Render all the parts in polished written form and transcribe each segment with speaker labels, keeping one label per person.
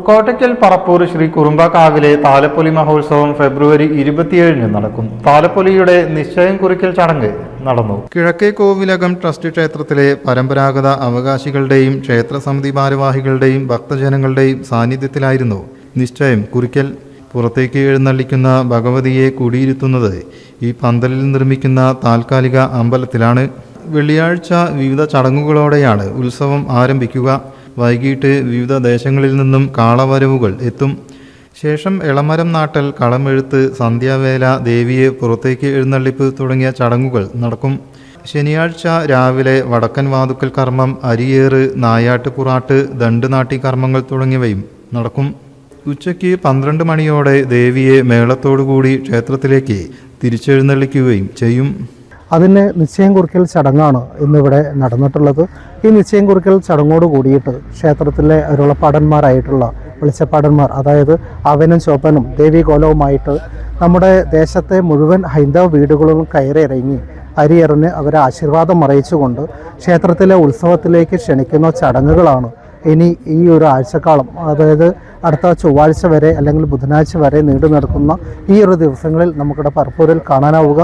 Speaker 1: കോട്ടയ്ക്കൽ പറപ്പൂർ ശ്രീ കുറുമ്പാക്കാവിലെ താലപ്പൊലി മഹോത്സവം ഫെബ്രുവരി 27 നടക്കും. താലപ്പൊലിയുടെ നിശ്ചയം കുറിക്കൽ ചടങ്ങ് നടന്നു. കിഴക്കേ കോവിലകം ട്രസ്റ്റ് ക്ഷേത്രത്തിലെ പരമ്പരാഗത അവകാശികളുടെയും ക്ഷേത്രസമിതി ഭാരവാഹികളുടെയും ഭക്തജനങ്ങളുടെയും സാന്നിധ്യത്തിലായിരുന്നു നിശ്ചയം കുറിക്കൽ. പുറത്തേക്ക് എഴുന്നള്ളിക്കുന്ന ഭഗവതിയെ കുടിയിരുത്തുന്നത് ഈ പന്തലിൽ നിർമ്മിക്കുന്ന താൽക്കാലിക അമ്പലത്തിലാണ്. വെള്ളിയാഴ്ച വിവിധ ചടങ്ങുകളോടെയാണ് ഉത്സവം ആരംഭിക്കുക. വൈകിട്ട് വിവിധ ദേശങ്ങളിൽ നിന്നും കാളവരവുകൾ എത്തും. ശേഷം എളമരം നാട്ടൽ, കളമെഴുത്ത്, സന്ധ്യാവേല, ദേവിയെ പുറത്തേക്ക് എഴുന്നള്ളിപ്പ് തുടങ്ങിയ ചടങ്ങുകൾ നടക്കും. ശനിയാഴ്ച രാവിലെ വടക്കൻ വാതുക്കൽ കർമ്മം, അരിയേറ്, നായാട്ട് പുറാട്ട്, ദണ്ട് നാട്ടി കർമ്മങ്ങൾ തുടങ്ങിയവയും നടക്കും. ഉച്ചയ്ക്ക് 12 മണിയോടെ ദേവിയെ മേളത്തോടുകൂടി ക്ഷേത്രത്തിലേക്ക് തിരിച്ചെഴുന്നള്ളിക്കുകയും ചെയ്യും.
Speaker 2: അതിന് നിശ്ചയം കുറിക്കൽ ചടങ്ങാണ് ഇന്നിവിടെ നടന്നിട്ടുള്ളത്. ഈ നിശ്ചയം കുറിക്കൽ ചടങ്ങോട് കൂടിയിട്ട് ക്ഷേത്രത്തിലെ അരുളപ്പാടന്മാരായിട്ടുള്ള വെളിച്ചപ്പാടന്മാർ, അതായത് അവനും ചോപ്പനും ദേവീ കോലവുമായിട്ട് നമ്മുടെ ദേശത്തെ മുഴുവൻ ഹൈന്ദവ വീടുകളിലും കയറിയിറങ്ങി അരിയെറിഞ്ഞ് അവരെ ആശീർവാദം അറിയിച്ചുകൊണ്ട് ക്ഷേത്രത്തിലെ ഉത്സവത്തിലേക്ക് ക്ഷണിക്കുന്ന ചടങ്ങുകളാണ് ഇനി ഈ ഒരു ആഴ്ചക്കാലം, അതായത് അടുത്ത ചൊവ്വാഴ്ച വരെ അല്ലെങ്കിൽ ബുധനാഴ്ച വരെ നീണ്ടു നിൽക്കുന്ന ഈ ഒരു ദിവസങ്ങളിൽ നമുക്കിവിടെ പറപ്പൂരിൽ കാണാനാവുക.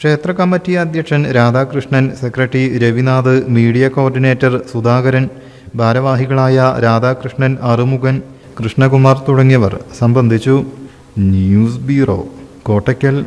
Speaker 1: ക്ഷേത്ര കമ്മിറ്റി അധ്യക്ഷൻ Radhakrishnan, secretary Ravinath, media coordinator Sudhakaran, ഭാരവാഹികളായ രാധാകൃഷ്ണൻ, അറുമുഖൻ, കൃഷ്ണകുമാർ തുടങ്ങിയവർ സംബന്ധിച്ചു. News bureau, Kottakkal.